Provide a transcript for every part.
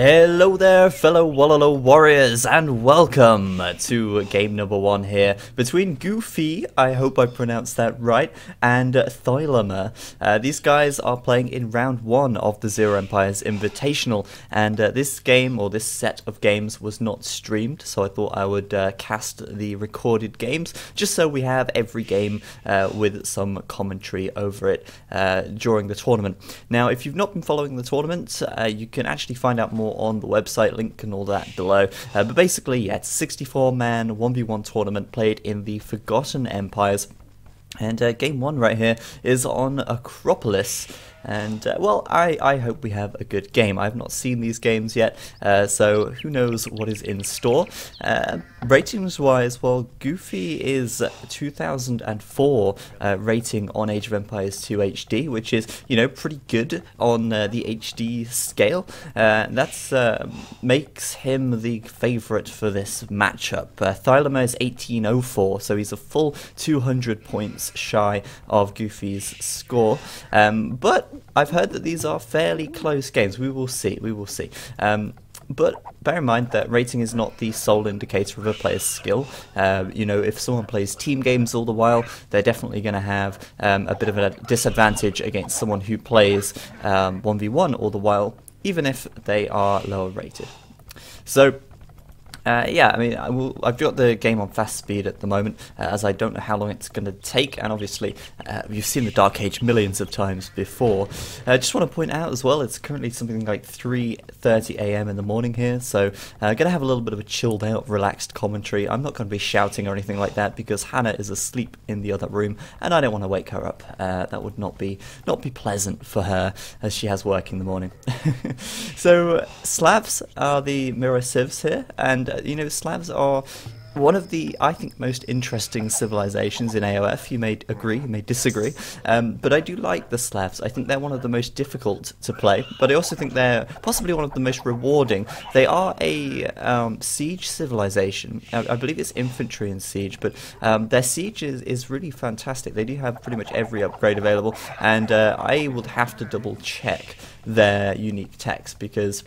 Hello there, fellow Wallalo warriors, and welcome to game number 1 here between gwfe, I hope I pronounced that right, and thylomeR. These guys are playing in round 1 of the ZeroEmpires Invitational, and this game, or this set of games, was not streamed, so I thought I would cast the recorded games, just so we have every game with some commentary over it during the tournament. Now, if you've not been following the tournament, you can actually find out more on the website, link and all that below, but basically, yeah, it's a 64-man 1v1 tournament played in the Forgotten Empires, and game 1 right here is on Acropolis. And, well, I hope we have a good game. I have not seen these games yet, so who knows what is in store. Ratings-wise, well, gwfe is 2004 rating on Age of Empires 2 HD, which is, you know, pretty good on the HD scale. That makes him the favourite for this matchup. thylomeR is 1804, so he's a full 200 points shy of gwfe's score. But I've heard that these are fairly close games. We will see. But bear in mind that rating is not the sole indicator of a player's skill. You know, if someone plays team games all the while, they're definitely going to have a bit of a disadvantage against someone who plays 1v1 all the while, even if they are lower rated. So, yeah, I mean, I've got the game on fast speed at the moment, as I don't know how long it's going to take, and obviously, you've seen the Dark Age millions of times before. I just want to point out as well, it's currently something like 3:30 AM in the morning here, so I'm going to have a little bit of a chilled out, relaxed commentary. I'm not going to be shouting or anything like that, because Hannah is asleep in the other room, and I don't want to wake her up. That would not be pleasant for her, as she has work in the morning. So, Slavs are the mirror civs here, and you know, Slavs are one of the, I think, most interesting civilizations in AOF. You may agree, you may disagree, but I do like the Slavs. I think they're one of the most difficult to play, but I also think they're possibly one of the most rewarding. They are a siege civilization. I believe it's infantry and siege, but their siege is really fantastic. They do have pretty much every upgrade available, and I would have to double check their unique text, because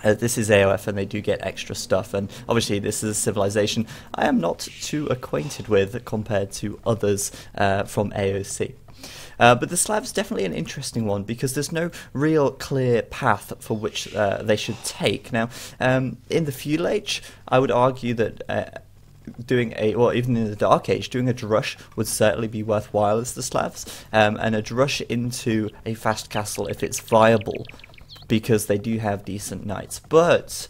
this is AOF and they do get extra stuff, and obviously this is a civilization I am not too acquainted with compared to others from AOC. But the Slavs definitely an interesting one, because there's no real clear path for which they should take. Now, in the Feudal Age, I would argue that even in the Dark Age, doing a drush would certainly be worthwhile as the Slavs, and a drush into a fast castle if it's viable, because they do have decent knights. But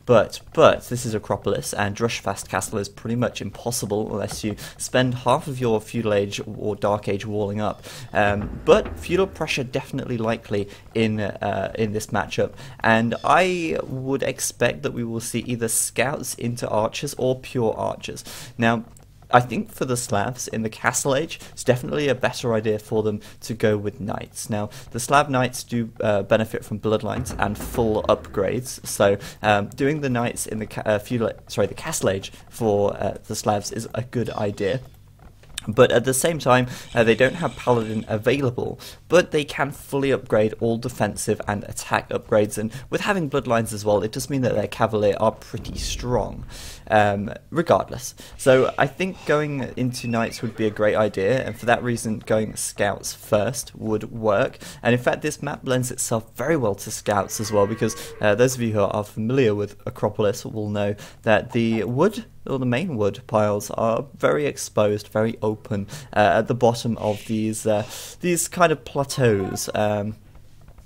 this is Acropolis, and drush fast castle is pretty much impossible unless you spend half of your Feudal Age or Dark Age walling up. But feudal pressure definitely likely in this matchup, and I would expect that we will see either scouts into archers or pure archers. Now, I think for the Slavs in the Castle Age, it's definitely a better idea for them to go with knights. Now, the Slav knights do benefit from bloodlines and full upgrades, so doing the knights in the the Castle Age for the Slavs is a good idea. But at the same time, they don't have Paladin available, but they can fully upgrade all defensive and attack upgrades, and with having bloodlines as well, it does mean that their Cavalier are pretty strong, regardless. So I think going into Knights would be a great idea, and for that reason, going Scouts first would work. And in fact, this map lends itself very well to Scouts as well, because those of you who are familiar with Acropolis will know that the wood, or the main wood piles, are very exposed, very open at the bottom of these kind of plateaus.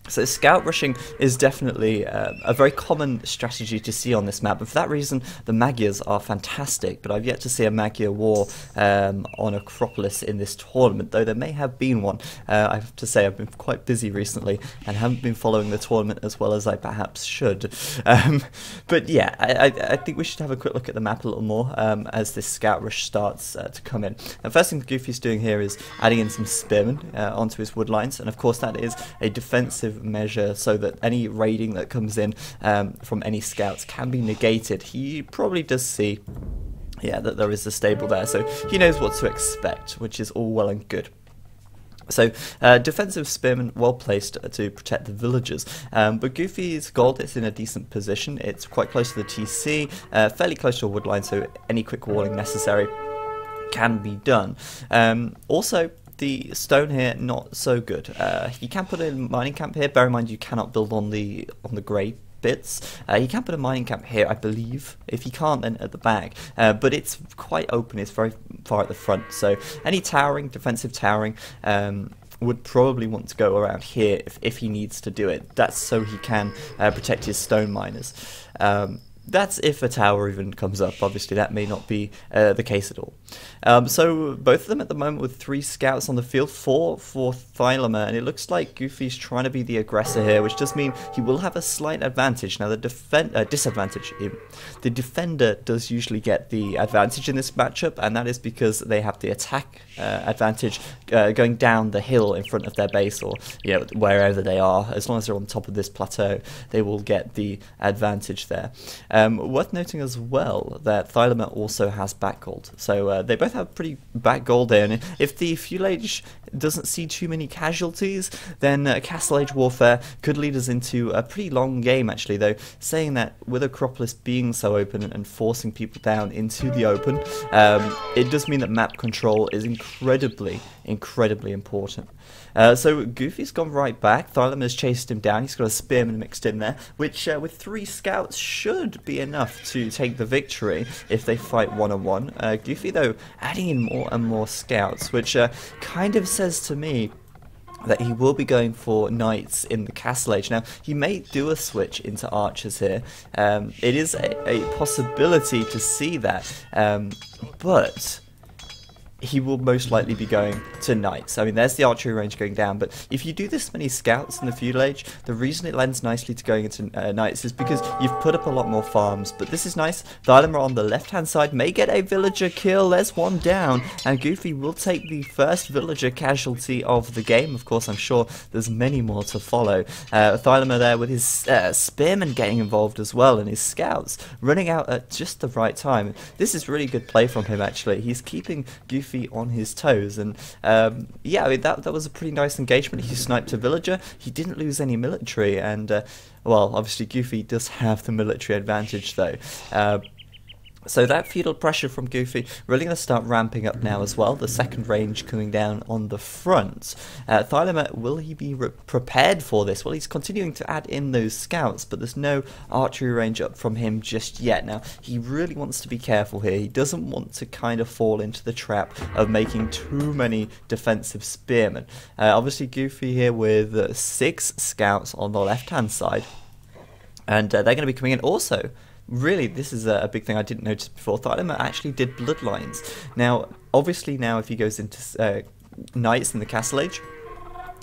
So scout rushing is definitely a very common strategy to see on this map, and for that reason the Magyars are fantastic, but I've yet to see a Magyar war on Acropolis in this tournament, though there may have been one. I have to say I've been quite busy recently and haven't been following the tournament as well as I perhaps should. But yeah, I think we should have a quick look at the map a little more as this scout rush starts to come in. The first thing gwfe's doing here is adding in some spearmen onto his wood lines, and of course that is a defensive measure so that any raiding that comes in from any scouts can be negated. He probably does see, yeah, that there is a stable there, so he knows what to expect, which is all well and good. So, defensive spearmen well placed to protect the villagers, but Goofy's gold is in a decent position. It's quite close to the TC, fairly close to a wood line, so any quick walling necessary can be done. Also, the stone here not so good. You can put a mining camp here. Bear in mind you cannot build on the grey bits. You can put a mining camp here, I believe. If you can't, then at the back. But it's quite open. It's very far at the front. So any towering, defensive towering, would probably want to go around here if he needs to do it. That's so he can protect his stone miners. That's if a tower even comes up. Obviously, that may not be the case at all. So both of them at the moment with 3 scouts on the field, 4 for thylomeR, and it looks like Goofy's trying to be the aggressor here, which does mean he will have a slight advantage. Now, the disadvantage, the defender does usually get the advantage in this matchup, and that is because they have the attack advantage going down the hill in front of their base, or wherever they are. As long as they're on top of this plateau, they will get the advantage there. Worth noting as well that thylomeR also has back gold, so they both have pretty back gold there, and if the Feudal Age doesn't see too many casualties, then Castle Age warfare could lead us into a pretty long game actually, though saying that with Acropolis being so open and forcing people down into the open, it does mean that map control is incredibly important. So Goofy's gone right back. thylomeR's chased him down. He's got a spearman mixed in there, which with 3 scouts should be enough to take the victory if they fight one-on-one. Goofy, though, adding in more and more scouts, which kind of says to me that he will be going for knights in the Castle Age. Now, he may do a switch into archers here. It is a possibility to see that, but he will most likely be going to knights. I mean, there's the archery range going down, but if you do this many scouts in the Feudal Age, the reason it lends nicely to going into knights is because you've put up a lot more farms. But this is nice. thylomeR on the left-hand side may get a villager kill. There's one down, and Goofy will take the first villager casualty of the game. Of course, I'm sure there's many more to follow. thylomeR there with his spearmen getting involved as well, and his scouts running out at just the right time. This is really good play from him, actually. He's keeping Goofy on his toes, and yeah, I mean, that was a pretty nice engagement. He sniped a villager. He didn't lose any military, and well, obviously Goofy does have the military advantage though. So that feudal pressure from Goofy really going to start ramping up now as well. The second range coming down on the front. thylomeR, will he be prepared for this? Well, he's continuing to add in those scouts, but there's no archery range up from him just yet. Now, he really wants to be careful here. He doesn't want to kind of fall into the trap of making too many defensive spearmen. Obviously, Goofy here with 6 scouts on the left-hand side. And they're going to be coming in also. Really, this is a big thing I didn't notice before. thylomeR actually did bloodlines. Now, obviously now if he goes into knights in the Castle Age,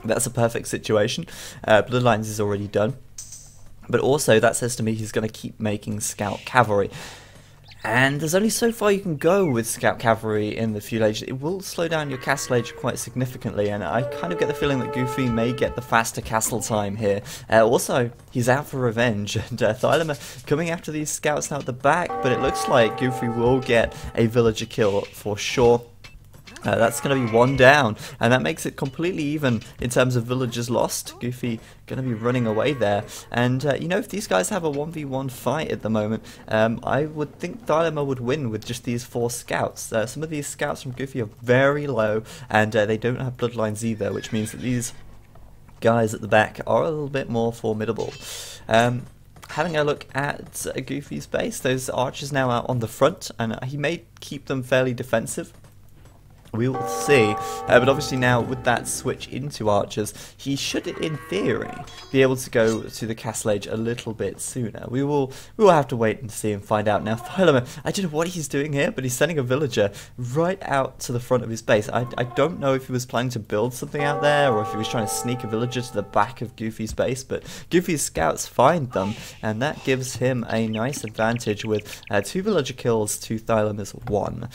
that's a perfect situation. Bloodlines is already done. But also, that says to me he's going to keep making scout cavalry. And there's only so far you can go with Scout Cavalry in the Feudal Age. It will slow down your Castle Age quite significantly, and I kind of get the feeling that Goofy may get the faster castle time here. Also, he's out for revenge, and thylomeR coming after these scouts now at the back, but it looks like Goofy will get a villager kill for sure. That's going to be 1 down, and that makes it completely even in terms of villagers lost. Goofy going to be running away there, and you know, if these guys have a 1v1 fight at the moment, I would think thylomeR would win with just these 4 scouts. Some of these scouts from Goofy are very low, and they don't have bloodlines either, which means that these guys at the back are a little bit more formidable. Having a look at Goofy's base, those archers now out on the front, and he may keep them fairly defensive. We will see, but obviously now with that switch into archers, he should, in theory, be able to go to the Castle Age a little bit sooner. We will have to wait and see and find out. Now, thylomeR, I don't know what he's doing here, but he's sending a villager right out to the front of his base. I don't know if he was planning to build something out there, or if he was trying to sneak a villager to the back of Goofy's base, but Goofy's scouts find them, and that gives him a nice advantage with 2 villager kills to thylomeR's 1.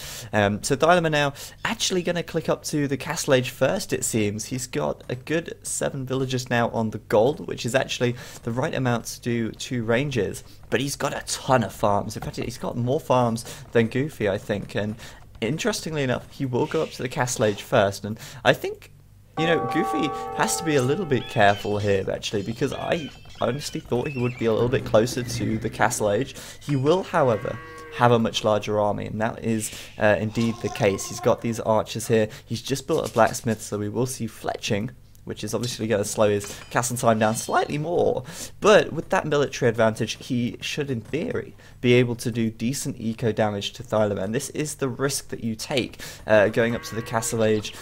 So thylomeR now actually going to click up to the Castle Age first, it seems. He's got a good 7 villagers now on the gold, which is actually the right amount to do 2 ranges, but he's got a ton of farms. In fact, he's got more farms than Goofy, I think, and interestingly enough, he will go up to the Castle Age first, and I think you know, Goofy has to be a little bit careful here, actually, because I honestly thought he would be a little bit closer to the Castle Age. He will, however, have a much larger army, and that is indeed the case. He's got these archers here. He's just built a blacksmith, so we will see fletching, which is obviously going to slow his castle time down slightly more. But with that military advantage, he should, in theory, be able to do decent eco damage to thylomeR. And this is the risk that you take going up to the Castle Age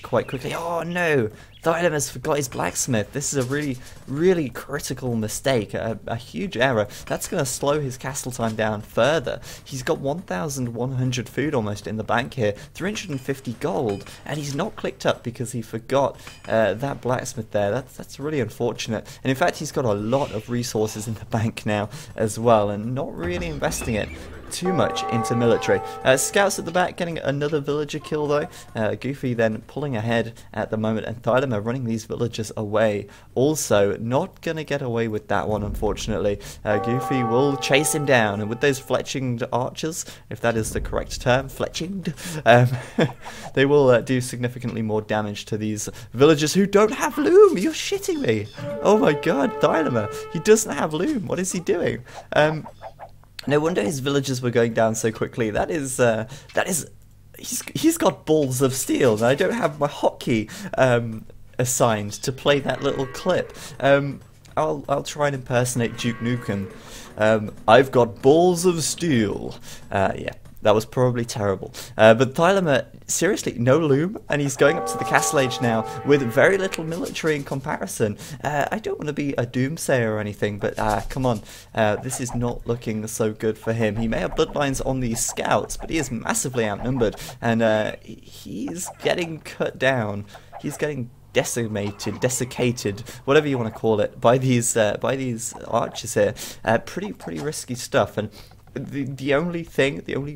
quite quickly. Oh no! thylomeR's forgot his blacksmith. This is a really, really critical mistake, a huge error. That's going to slow his castle time down further. He's got 1,100 food almost in the bank here, 350 gold, and he's not clicked up because he forgot that blacksmith there. That's really unfortunate. And in fact, he's got a lot of resources in the bank now as well, and not really investing it too much into military. Scouts at the back getting another villager kill though. Goofy then pulling ahead at the moment, and thylomeR running these villagers away. Also, not gonna get away with that one, unfortunately. Goofy will chase him down, and with those fletchinged archers, if that is the correct term, fletchinged, they will do significantly more damage to these villagers who don't have loom. You're shitting me. Oh my god, thylomeR, he doesn't have loom. What is he doing? No wonder his villagers were going down so quickly. He's got balls of steel, and I don't have my hotkey assigned to play that little clip. I'll try and impersonate Duke Nukem. I've got balls of steel. Yeah. That was probably terrible. But thylomeR, seriously, no loom, and he's going up to the Castle Age now with very little military in comparison. I don't want to be a doomsayer or anything, but come on. This is not looking so good for him. He may have bloodlines on these scouts, but he is massively outnumbered, and he's getting cut down. He's getting decimated, desiccated, whatever you want to call it, by these archers here. Pretty risky stuff, and the only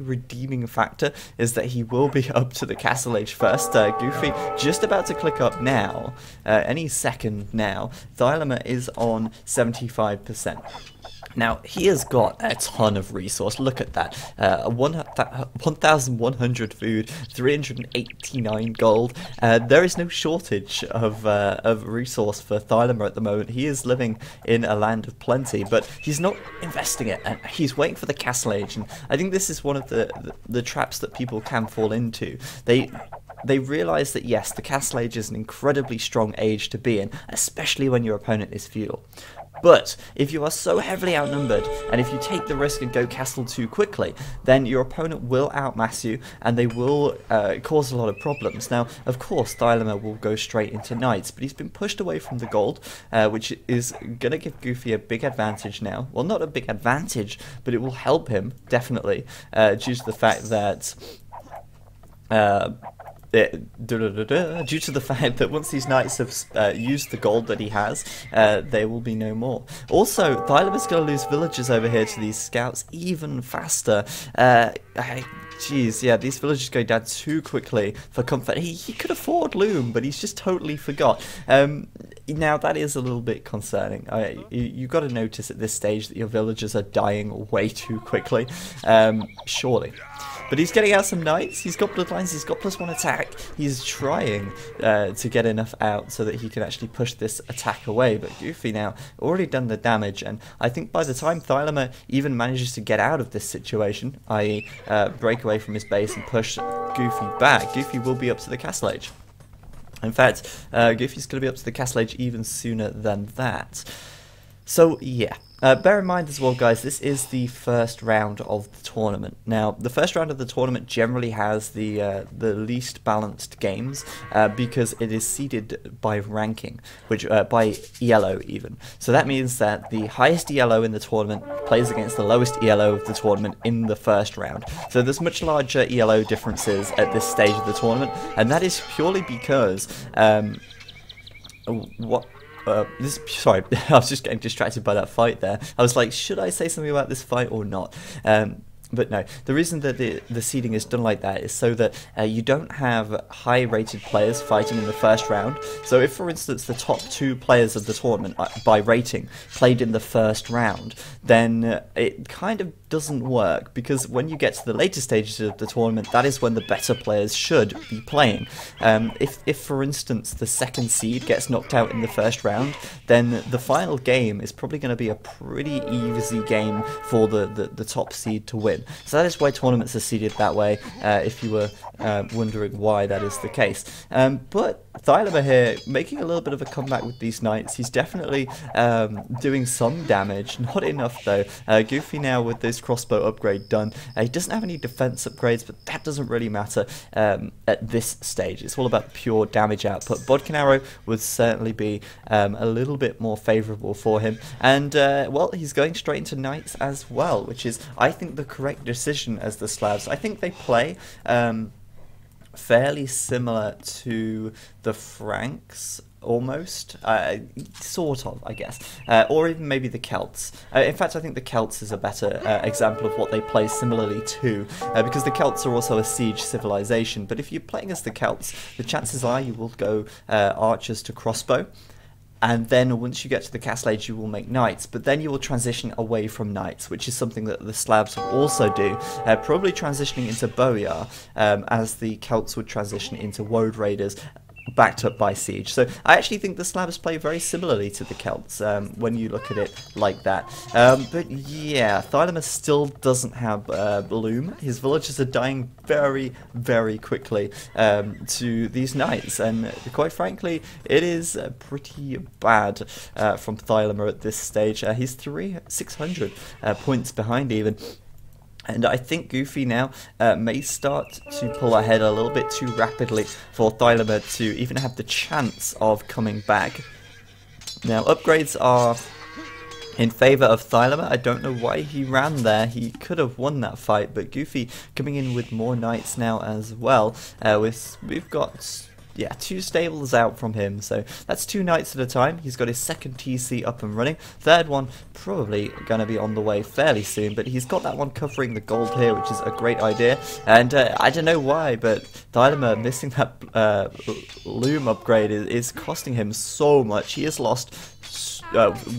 redeeming factor is that he will be up to the Castle Age first. Goofy just about to click up now, any second now. thylomeR is on 75%. Now, he has got a ton of resource. Look at that. 1,100 food, 389 gold. There is no shortage of resource for thylomeR at the moment. He is living in a land of plenty, but he's not investing it, and he's waiting for the Castle Age. And I think this is one of the traps that people can fall into. They realise that, yes, the Castle Age is an incredibly strong age to be in, especially when your opponent is feudal. But if you are so heavily outnumbered, and if you take the risk and go castle too quickly, then your opponent will outmass you, and they will cause a lot of problems. Now, of course, thylomeR will go straight into knights, but he's been pushed away from the gold, which is going to give Goofy a big advantage now. Well, not a big advantage, but it will help him, definitely, due to the fact that... due to the fact that once these knights have used the gold that he has, there will be no more. Also, thylomeR's going to lose villagers over here to these scouts even faster. Jeez, yeah, these villagers go down too quickly for comfort. He could afford loom, but he's just totally forgot. Now, that is a little bit concerning. You've got to notice at this stage that your villagers are dying way too quickly, surely. But he's getting out some knights, he's got bloodlines, he's got +1 attack. He's trying to get enough out so that he can actually push this attack away. But Goofy now already done the damage, and I think by the time thylomeR even manages to get out of this situation, i.e. break away from his base and push Goofy back, Goofy will be up to the Castle Age. In fact, Goofy's going to be up to the Castle Age even sooner than that. So, yeah. Bear in mind as well, guys, this is the first round of the tournament. Now, the first round of the tournament generally has the least balanced games because it is seeded by ranking, which by ELO even. So that means that the highest ELO in the tournament plays against the lowest ELO of the tournament in the first round. So there's much larger ELO differences at this stage of the tournament, and that is purely because sorry, I was just getting distracted by that fight there. I was like, should I say something about this fight or not? But no, the reason that the seeding is done like that is so that you don't have high-rated players fighting in the first round. So if, for instance, the top 2 players of the tournament, by rating, played in the first round, then it kind of doesn't work, because when you get to the later stages of the tournament, that is when the better players should be playing. If for instance the second seed gets knocked out in the first round, then the final game is probably going to be a pretty easy game for the top seed to win. So that is why tournaments are seeded that way, if you were wondering why that is the case. But thylomeR here making a little bit of a comeback with these knights. He's definitely doing some damage, not enough though. gwfe now with this crossbow upgrade done. He doesn't have any defense upgrades, but that doesn't really matter at this stage. It's all about pure damage output. Bodkin arrow would certainly be a little bit more favourable for him, and well, he's going straight into knights as well, which is, I think, the correct decision as the Slavs. I think they play fairly similar to the Franks, almost, sort of, I guess, or even maybe the Celts. In fact, I think the Celts is a better example of what they play similarly to, because the Celts are also a siege civilization. But if you're playing as the Celts, the chances are you will go archers to crossbow, and then once you get to the Castle Age, you will make knights, but then you will transition away from knights, which is something that the Slavs will also do, probably transitioning into bowyer, as the Celts would transition into woad raiders, backed up by siege. So I actually think the Slavs play very similarly to the Celts when you look at it like that. But yeah, thylomeR still doesn't have bloom. His villagers are dying very, very quickly to these knights, and quite frankly, it is pretty bad from thylomeR at this stage. He's 600 points behind even. And I think gwfe now may start to pull ahead a little bit too rapidly for thylomeR to even have the chance of coming back. Now, upgrades are in favour of thylomeR. I don't know why he ran there. He could have won that fight, but gwfe coming in with more knights now as well. We've got... yeah, 2 stables out from him, so that's 2 knights at a time. He's got his second TC up and running. Third one probably going to be on the way fairly soon, but he's got that one covering the gold here, which is a great idea. And I don't know why, but thylomeR missing that loom upgrade is costing him so much. He has lost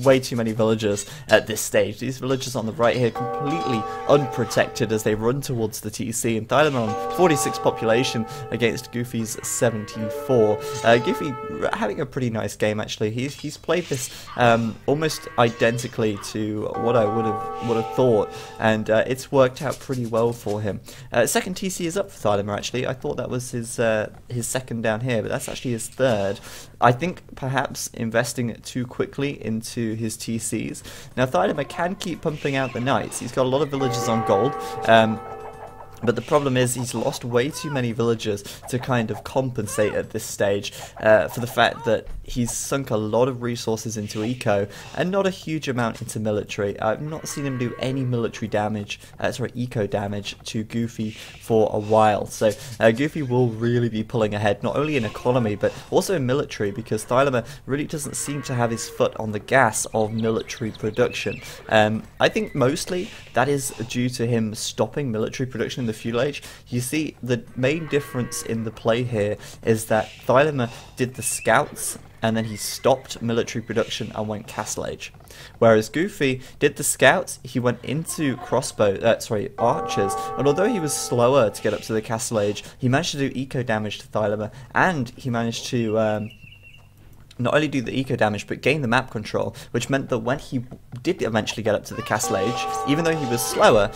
way too many villagers at this stage. These villagers on the right here completely unprotected as they run towards the TC, and thylomeR on 46 population against gwfe's 74. gwfe having a pretty nice game actually. He's played this almost identically to what I would have thought, and it's worked out pretty well for him. Second TC is up for thylomeR actually. I thought that was his second down here, but that's actually his third. I think perhaps investing too quickly into his TCs. Now thylomeR can keep pumping out the knights. He's got a lot of villagers on gold. But the problem is he's lost way too many villagers to kind of compensate at this stage for the fact that he's sunk a lot of resources into eco and not a huge amount into military. I've not seen him do any military damage, eco damage to gwfe for a while. So gwfe will really be pulling ahead, not only in economy but also in military, because thylomeR really doesn't seem to have his foot on the gas of military production. I think mostly that is due to him stopping military production in the Feudal Age. You see, the main difference in the play here is that thylomeR did the scouts and then he stopped military production and went Castle Age. Whereas gwfe did the scouts, he went into archers, and although he was slower to get up to the Castle Age, he managed to do eco damage to thylomeR, and he managed to not only do the eco damage but gain the map control, which meant that when he did eventually get up to the Castle Age, even though he was slower,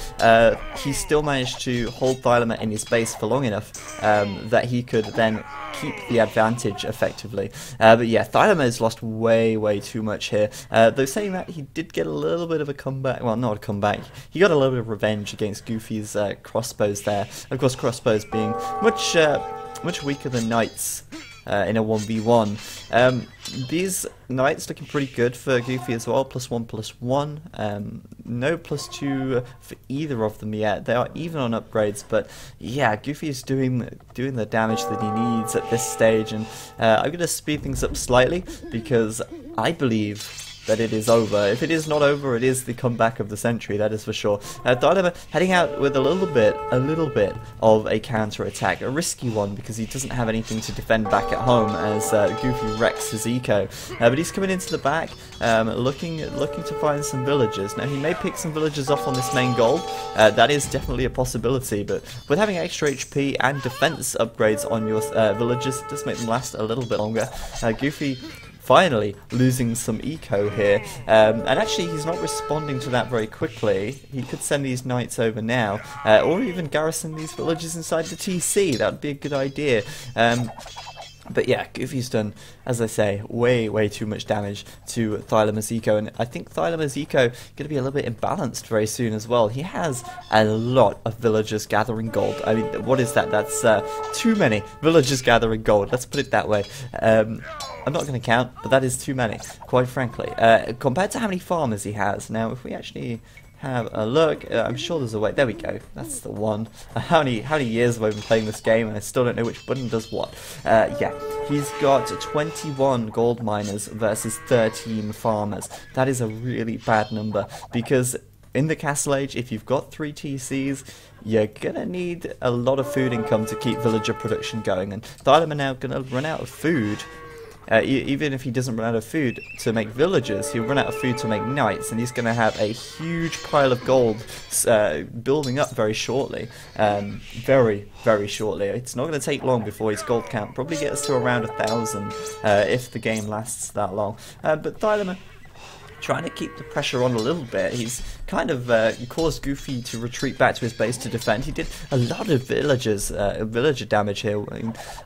he still managed to hold thylomeR in his base for long enough that he could then keep the advantage effectively. But yeah, thylomeR has lost way too much here. Though saying that, he did get a little bit of a comeback. Well, not a comeback. He got a little bit of revenge against gwfe's crossbows there. Of course, crossbows being much weaker than knights in a 1v1. These knights looking pretty good for gwfe as well. +1/+1. No +2 for either of them yet. They are even on upgrades, but yeah, gwfe is doing the damage that he needs at this stage, and I'm going to speed things up slightly because I believe that it is over. If it is not over, it is the comeback of the century, that is for sure. thylomeR heading out with a little bit of a counter-attack, a risky one because he doesn't have anything to defend back at home as gwfe wrecks his eco. But he's coming into the back, looking to find some villagers. Now he may pick some villagers off on this main gold, that is definitely a possibility, but with having extra HP and defense upgrades on your villagers, it does make them last a little bit longer. gwfe finally losing some eco here, and actually he's not responding to that very quickly. He could send these knights over now, or even garrison these villages inside the TC. That would be a good idea. But yeah, gwfe's done, as I say, way too much damage to thylomeR's eco, and I think thylomeR's eco going to be a little bit imbalanced very soon as well. He has a lot of villagers gathering gold. I mean, what is that? That's too many villagers gathering gold. Let's put it that way. I'm not going to count, but that is too many, quite frankly, compared to how many farmers he has. Now, if we actually have a look, I'm sure there's a way. There we go. That's the one. How many years have I been playing this game and I still don't know which button does what? Yeah, he's got 21 gold miners versus 13 farmers. That is a really bad number because in the Castle Age, if you've got 3 TCs, you're gonna need a lot of food income to keep villager production going, and thylomeR now gonna run out of food. Even if he doesn't run out of food to make villagers, he'll run out of food to make knights, and he's going to have a huge pile of gold building up very shortly. Very shortly. It's not going to take long before his gold count probably gets to around 1,000 if the game lasts that long. But thylomeR trying to keep the pressure on a little bit. He's kind of caused gwfe to retreat back to his base to defend. He did a lot of villager damage here.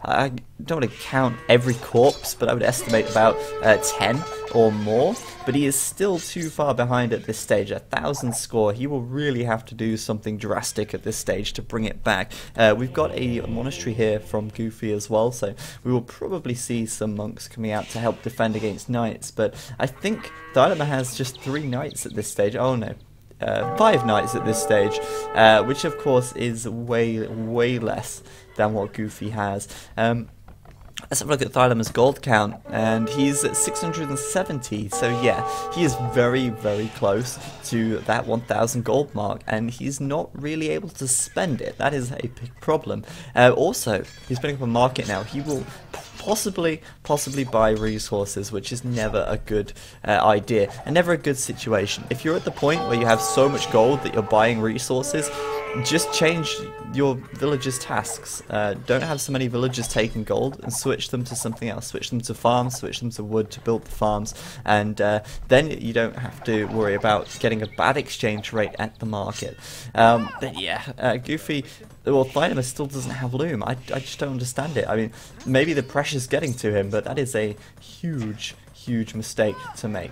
I don't want to count every corpse, but I would estimate about 10 or more. But he is still too far behind at this stage. 1,000 score. He will really have to do something drastic at this stage to bring it back. We've got a monastery here from gwfe as well, so we will probably see some monks coming out to help defend against knights. But I think thylomeR has just 3 knights at this stage. Oh no. 5 knights at this stage, which of course is way less than what gwfe has. Let's have a look at thylomeR's gold count, and he's at 670, so yeah, he is very close to that 1,000 gold mark, and he's not really able to spend it. That is a big problem. Also, he's putting up a market now. He will possibly buy resources, which is never a good idea, and never a good situation. If you're at the point where you have so much gold that you're buying resources, just change your villagers' tasks. Don't have so many villagers taking gold, and switch them to something else. Switch them to farms, switch them to wood to build the farms, and then you don't have to worry about getting a bad exchange rate at the market. But yeah, gwfe, well, thylomeR still doesn't have loom. I just don't understand it. I mean, maybe the pressure's getting to him, but that is a huge mistake to make.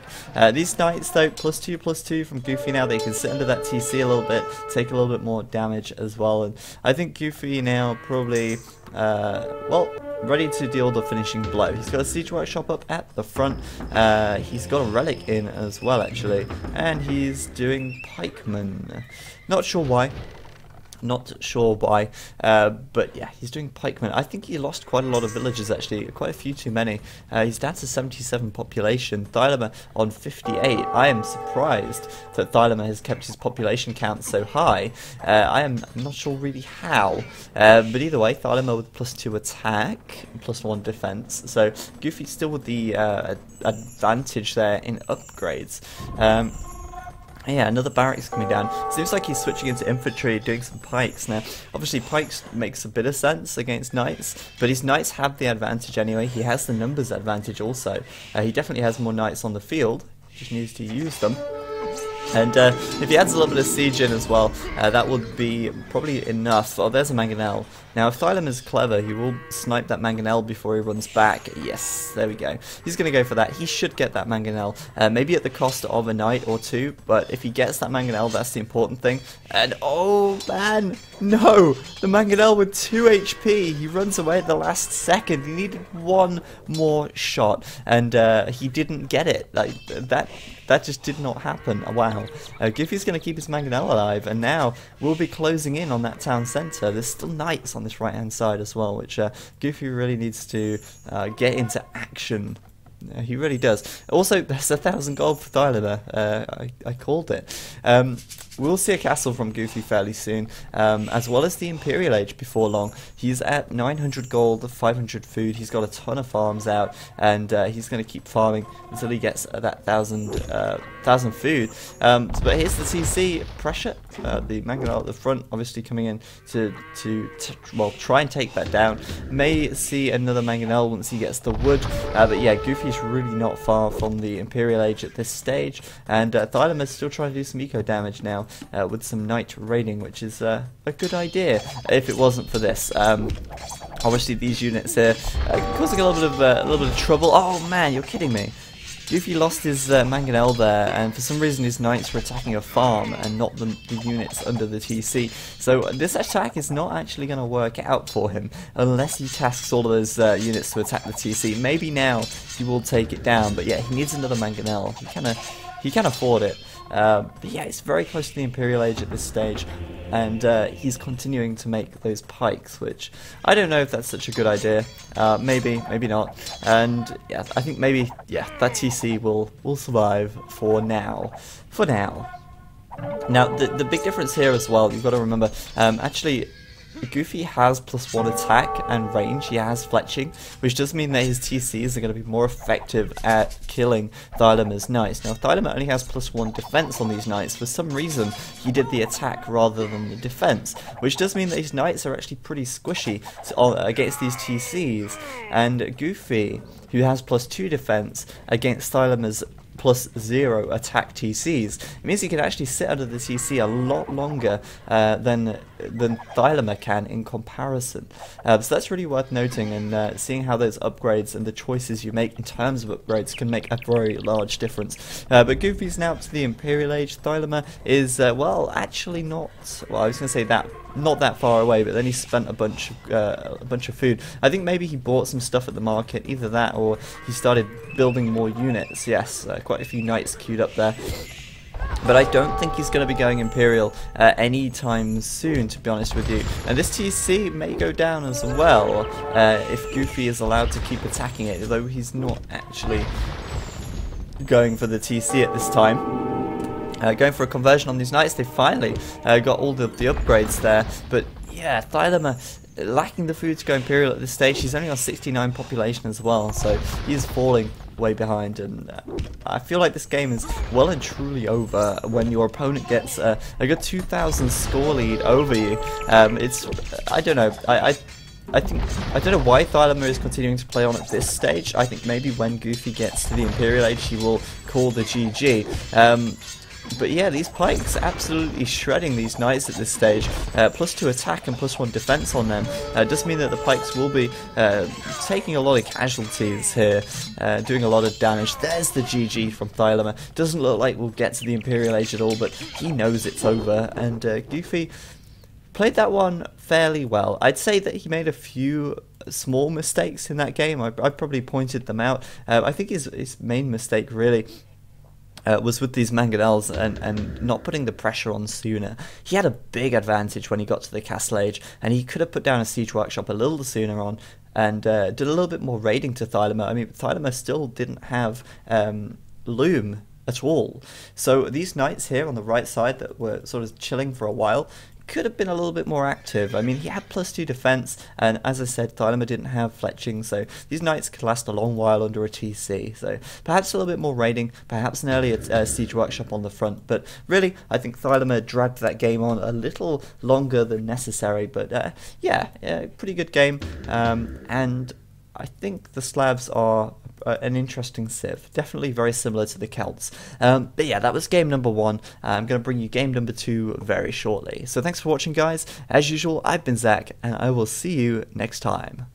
These knights though, +2/+2 from gwfe now. They can sit under that TC a little bit, take a little bit more damage as well, and I think gwfe now probably well, ready to deal the finishing blow. He's got a siege workshop up at the front. He's got a relic in as well actually, and he's doing pikemen. Not sure why. But yeah, he's doing pikemen. I think he lost quite a lot of villagers actually, quite a few too many. He's down to 77 population, thylomeR on 58. I am surprised that thylomeR has kept his population count so high. I am not sure really how, but either way, thylomeR with +2 attack, +1 defense, so gwfe still with the advantage there in upgrades. Yeah, another barracks coming down. Seems like he's switching into infantry, doing some pikes. Now, obviously pikes makes a bit of sense against knights, but his knights have the advantage anyway. He has the numbers advantage also. He definitely has more knights on the field, just needs to use them. And if he adds a little bit of siege in as well, that would be probably enough. Oh, there's a mangonel. Now, if thylomeR's clever, he will snipe that mangonel before he runs back. Yes, there we go. He's going to go for that. He should get that mangonel, maybe at the cost of a knight or 2, but if he gets that mangonel, that's the important thing. And oh man, no! The mangonel with 2 HP. He runs away at the last second. He needed 1 more shot, and he didn't get it. Like that just did not happen. Wow. gwfe's going to keep his mangonel alive, and now we'll be closing in on that town centre. There's still knights on this right hand side as well, which gwfe really needs to get into action He really does. Also, there's 1,000 gold for thylomeR. I called it. We'll see a castle from gwfe fairly soon, as well as the Imperial Age before long. He's at 900 gold, 500 food. He's got a ton of farms out, and he's going to keep farming until he gets that 1,000 food. But here's the CC pressure. The mangonel at the front, obviously coming in to well, try and take that down. May see another mangonel once he gets the wood. But yeah, gwfe's really not far from the Imperial Age at this stage, and thylomeR's still trying to do some eco damage now. With some knight raiding, which is a good idea if it wasn't for this. Obviously, these units here causing a little bit of trouble. Oh man, you're kidding me! gwfe lost his mangonel there, and for some reason his knights were attacking a farm and not the units under the TC. So this attack is not actually going to work out for him unless he tasks all of those units to attack the TC. Maybe now he will take it down, but yeah, he needs another mangonel. He can afford it. But yeah, it's very close to the Imperial Age at this stage, and he's continuing to make those pikes, which I don't know if that's such a good idea. Maybe not. And yeah, I think maybe that TC will survive for now. Now the big difference here as well, you've got to remember, actually, gwfe has +1 attack and range. He has fletching, which does mean that his TCs are going to be more effective at killing thylomeR's knights. Now, thylomeR only has +1 defense on these knights. For some reason, he did the attack rather than the defense, which does mean that his knights are actually pretty squishy against these TCs. And gwfe, who has +2 defense against thylomeR's +0 attack TCs, it means he can actually sit under the TC a lot longer than thylomeR can in comparison. So that's really worth noting, and seeing how those upgrades and the choices you make in terms of upgrades can make a very large difference. But gwfe's now up to the Imperial Age. thylomeR is, well, actually not, well, I was going to say that, not that far away, but then he spent a bunch of food. I think maybe he bought some stuff at the market, either that or he started building more units. Yes, quite a few knights queued up there. But I don't think he's going to be going Imperial anytime soon, to be honest with you. And this TC may go down as well if gwfe is allowed to keep attacking it, though he's not actually going for the TC at this time. Going for a conversion on these knights. They finally got all the upgrades there, but yeah, thylomeR lacking the food to go Imperial at this stage. He's only on 69 population as well, so he's falling way behind, and I feel like this game is well and truly over when your opponent gets a good 2,000 score lead over you. I don't know. I don't know why thylomeR is continuing to play on at this stage. I think maybe when gwfe gets to the Imperial Age, he will call the GG. But yeah, these pikes absolutely shredding these knights at this stage. +2 attack and +1 defense on them. Does mean that the pikes will be taking a lot of casualties here, doing a lot of damage. There's the GG from thylomeR. Doesn't look like we'll get to the Imperial Age at all, but he knows it's over, and gwfe played that one fairly well. I'd say that he made a few small mistakes in that game. I probably pointed them out. I think his main mistake really was with these mangonels and not putting the pressure on sooner. He had a big advantage when he got to the Castle Age, and he could have put down a siege workshop a little sooner on and did a little bit more raiding to thylomeR. I mean, thylomeR still didn't have loom at all. So these knights here on the right side that were sort of chilling for a while could have been a little bit more active. I mean, he had +2 defense, and as I said, thylomeR didn't have fletching, so these knights could last a long while under a TC. So perhaps a little bit more raiding, perhaps an earlier siege workshop on the front. But really, I think thylomeR dragged that game on a little longer than necessary. But yeah, pretty good game, and I think the Slavs are an interesting civ. Definitely very similar to the Celts. But yeah, that was game number 1. I'm going to bring you game number 2 very shortly. So thanks for watching, guys. As usual, I've been Zach, and I will see you next time.